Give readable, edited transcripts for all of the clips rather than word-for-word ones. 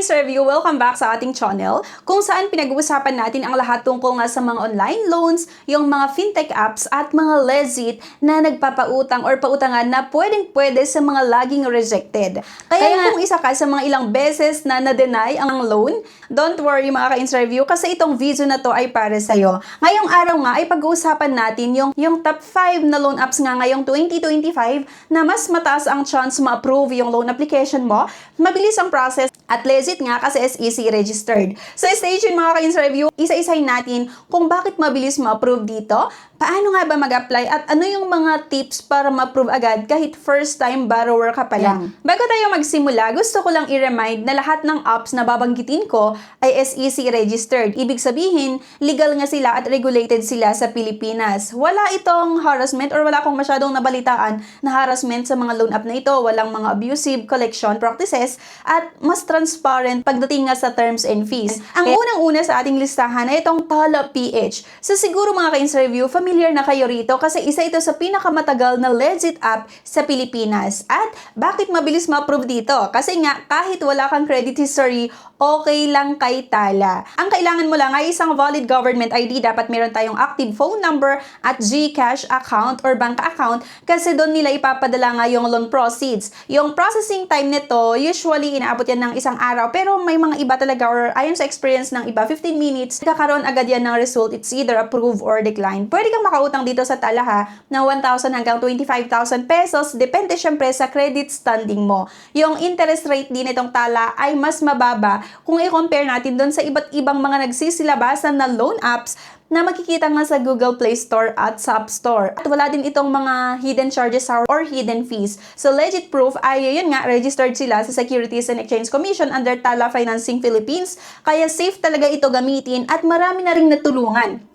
ka-interview, welcome back sa ating channel kung saan pinag-uusapan natin ang lahat tungkol nga sa mga online loans, yung mga fintech apps at mga legit na nagpapautang or pautangan na pwedeng-pwede sa mga laging rejected. Kaya kung isa ka sa mga ilang beses na na-deny ang loan, don't worry mga ka-interview kasi itong video na to ay para sa'yo. Ngayong araw nga ay pag-uusapan natin yung top 5 na loan apps nga ngayong 2025 na mas mataas ang chance ma-approve yung loan application mo, mabilis ang process at legit nga kasi SEC registered. So stay tuned mga ka-interview, isa-isahin natin kung bakit mabilis ma-approve dito, paano nga ba mag-apply at ano yung mga tips para ma-approve agad kahit first time borrower ka pa lang. Bago tayo magsimula, gusto ko lang i-remind na lahat ng apps na babanggitin ko ay SEC registered. Ibig sabihin, legal nga sila at regulated sila sa Pilipinas. Wala itong harassment or wala akong masyadong nabalitaan na harassment sa mga loan app na ito. Walang mga abusive collection practices at mas transparent pagdating nga sa terms and fees. Ang unang-una sa ating listahan ay itong Tala PH. So siguro mga ka-interview, familiar na kayo rito kasi isa ito sa pinakamatagal na legit app sa Pilipinas. At bakit mabilis ma-approve dito? Kasi nga kahit wala kang credit history, okay lang kay Tala. Ang kailangan mo lang ay isang valid government ID. Dapat meron tayong active phone number at GCash account or bank account kasi doon nila ipapadala nga yung loan proceeds. Yung processing time nito, usually inaabot yan ng isang araw pero may mga iba talaga or ayon sa experience ng iba, 15 minutes, kakaroon agad yan ng result. It's either approve or decline. Pwede kang makautang dito sa Tala ha, na 1,000 hanggang 25,000 pesos. Depende syempre sa credit standing mo. Yung interest rate din itong Tala ay mas mababa kung i-compare natin doon sa iba't ibang mga nagsisilabasan na loan apps na makikita nga sa Google Play Store at sa App Store. At wala din itong mga hidden charges or hidden fees. So legit proof ay yun nga, registered sila sa Securities and Exchange Commission under Tala Financing Philippines. Kaya safe talaga ito gamitin at marami na ring natulungan.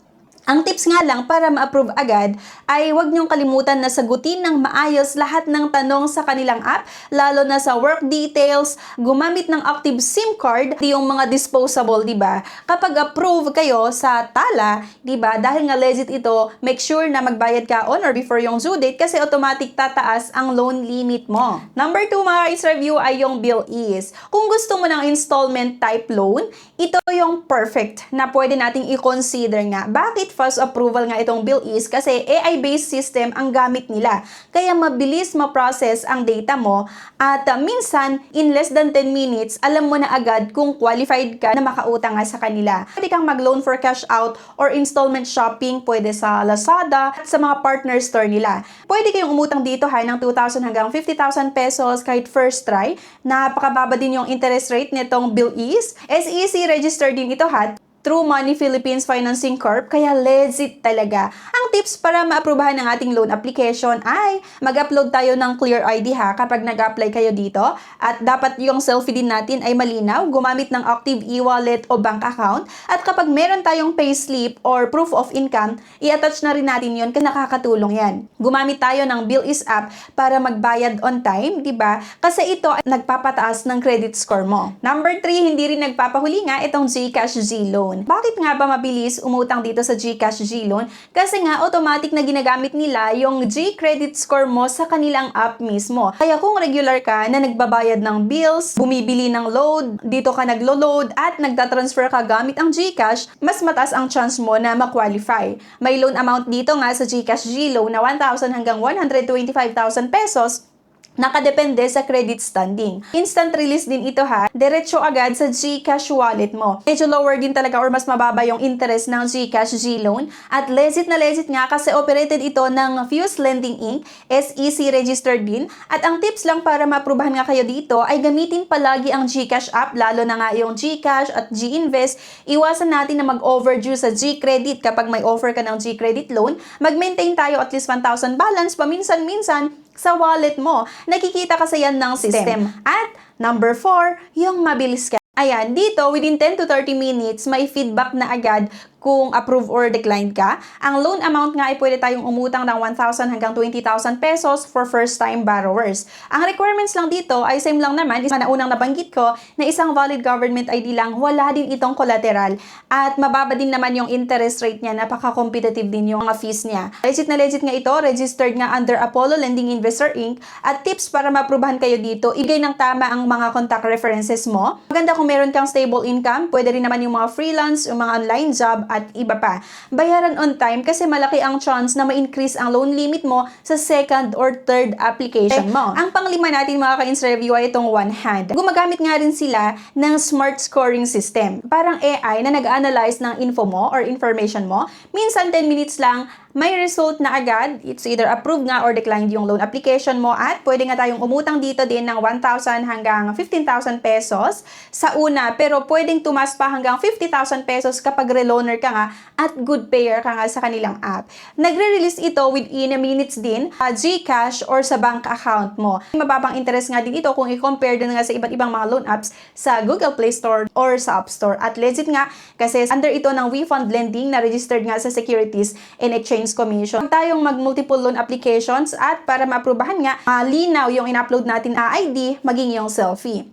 Ang tips nga lang para ma-approve agad ay huwag niyong kalimutan na sagutin ng maayos lahat ng tanong sa kanilang app, lalo na sa work details, gumamit ng active SIM card, yung mga disposable, di ba? Kapag approve kayo sa Tala, di ba? Dahil nga legit ito, make sure na magbayad ka on or before yung due date kasi automatic tataas ang loan limit mo. Number 2 mga is-review ay yung bill ease. Kung gusto mo ng installment type loan, ito yung perfect na pwede nating i-consider nga. Bakit fast approval nga itong bill ease? Kasi AI-based system ang gamit nila. Kaya mabilis ma-process ang data mo at minsan, in less than 10 minutes, alam mo na agad kung qualified ka na makautang nga sa kanila. Pwede kang mag-loan for cash out or installment shopping, pwede sa Lazada at sa mga partner store nila. Pwede kayong umutang dito ha ng 2,000 hanggang 50,000 pesos kahit first try. Napakababa din yung interest rate nitong bill ease. SEC registered din ito ha, True Money Philippines Financing Corp, kaya legit talaga. Ang tips para maaprubahan ng ating loan application ay mag-upload tayo ng Clear ID ha kapag nag-apply kayo dito at dapat yung selfie din natin ay malinaw, gumamit ng active e-wallet o bank account at kapag meron tayong payslip or proof of income, i-attach na rin natin yun kasi nakakatulong yan. Gumamit tayo ng Bill Ease app para magbayad on time, di ba? Kasi ito ay nagpapataas ng credit score mo. Number 3, hindi rin nagpapahuli nga itong GCash G-Loan. Bakit nga ba mabilis umutang dito sa GCash G-Loan? Kasi nga automatic na ginagamit nila yung G-credit score mo sa kanilang app mismo. Kaya kung regular ka na nagbabayad ng bills, bumibili ng load, dito ka naglo-load at nagtatransfer ka gamit ang GCash, mas mataas ang chance mo na ma-qualify. May loan amount dito nga sa GCash G-Loan na 1,000 hanggang 125,000 pesos. Nakadepende sa credit standing. Instant release din ito ha. Diretso agad sa GCash wallet mo. Medyo lower din talaga or mas mababa yung interest ng GCash G-Loan. At legit na legit nga kasi operated ito ng Fuse Lending Inc. SEC registered din. At ang tips lang para maaprubahan nga kayo dito ay gamitin palagi ang GCash app, lalo na nga yung GCash at GInvest. Iwasan natin na mag-overdue sa GCredit kapag may offer ka ng GCredit loan. Mag-maintain tayo at least 1,000 balance paminsan-minsan sa wallet mo. Nakikita kasi yan ng system. At number 4, yung mabilis ka. Ayan, dito within 10 to 30 minutes, may feedback na agad kung approve or decline ka. Ang loan amount nga ay pwede tayong umutang ng 1,000 hanggang 20,000 pesos for first-time borrowers. Ang requirements lang dito ay same lang naman, na unang nabanggit ko na isang valid government ID lang, wala din itong collateral. At mababa din naman yung interest rate niya, napaka-competitive din yung mga fees niya. Legit na legit nga ito, registered nga under Apollo Lending Investor Inc. At tips para ma-approvehan kayo dito, igay ng tama ang mga contact references mo. Maganda kung meron kang stable income, pwede rin naman yung mga freelance, yung mga online job, at iba pa. Bayaran on time kasi malaki ang chance na ma-increase ang loan limit mo sa second or third application mo. Ang panglima natin mga ka-interview ay itong OneHand. Gumagamit nga rin sila ng smart scoring system. Parang AI na nag-analyze ng info mo or information mo. Minsan 10 minutes lang, may result na agad. It's either approved nga or declined yung loan application mo at pwede nga tayong umutang dito din ng 1,000 hanggang 15,000 pesos sa una, pero pwedeng tumas pa hanggang 50,000 pesos kapag reloaner ka nga at good payer ka nga sa kanilang app. Nagre-release ito within a minutes din, GCash or sa bank account mo. Mababang interest nga din ito kung i-compare din nga sa iba't ibang mga loan apps sa Google Play Store or sa App Store. At legit nga kasi under ito ng WeFund Lending na registered nga sa Securities and Exchange Commission. Tayong mag-multiple loan applications at para ma-aprobahan nga, linaw yung in-upload natin na ID, maging yung selfie.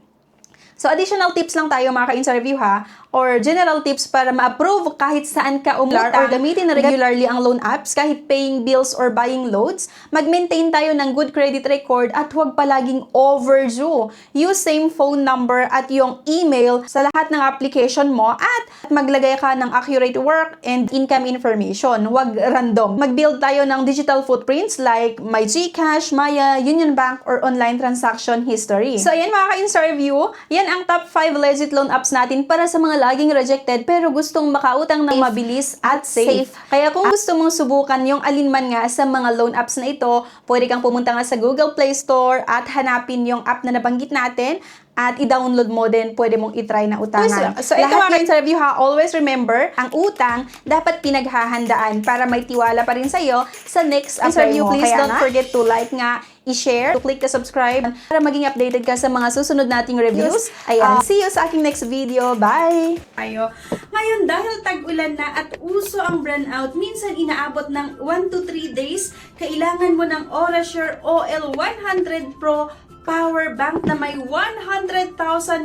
So, additional tips lang tayo mga ka-interview ha, or general tips para ma-approve kahit saan ka umutang or gamitin na regularly ang loan apps kahit paying bills or buying loans. Mag-maintain tayo ng good credit record at huwag palaging overdue. Use same phone number at yung email sa lahat ng application mo at maglagay ka ng accurate work and income information. Huwag random. Mag-build tayo ng digital footprints like my GCash, Maya, Union Bank, or online transaction history. So, ayan mga ka-interview, yan ang top 5 legit loan apps natin para sa mga laging rejected pero gustong makautang ng mabilis at safe. Kaya kung gusto mong subukan yung alinman nga sa mga loan apps na ito, pwede kang pumunta nga sa Google Play Store at hanapin yung app na nabanggit natin at i-download mo din, pwede mong i-try na utangan. So, ito mga ka-interview ha, always remember, ang utang dapat pinaghahandaan para may tiwala pa rin sa'yo sa next interview. Please don't forget to like nga, i-share, to click the subscribe para maging updated ka sa mga susunod nating reviews. Ayan, see you sa aking next video. Bye! Ngayon, dahil tag-ulan na at uso ang brownout, minsan inaabot ng 1 to 3 days, kailangan mo ng Orasure OL100 Pro power bank na may 100,000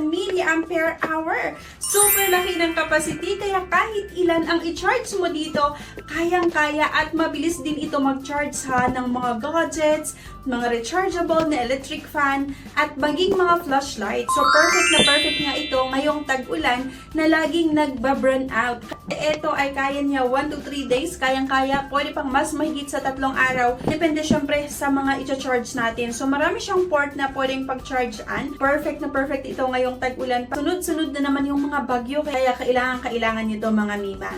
mAh. Super laki ng capacity kaya kahit ilan ang i-charge mo dito, kayang-kaya at mabilis din ito mag-charge ha ng mga gadgets, mga rechargeable na electric fan, at maging mga flashlight. So perfect na perfect nga ito ngayong tag-ulan na laging nagba-burn out. Ito ay kaya niya 1 to 3 days, kayang-kaya, pwede pang mas mahigit sa 3 araw. Depende syempre sa mga i-charge natin. So marami siyang port na pwedeng pag-charge-an. Perfect na perfect ito ngayong tag-ulan. Sunod-sunod na naman yung mga bagyo, kaya kailangan nyo to mga mima.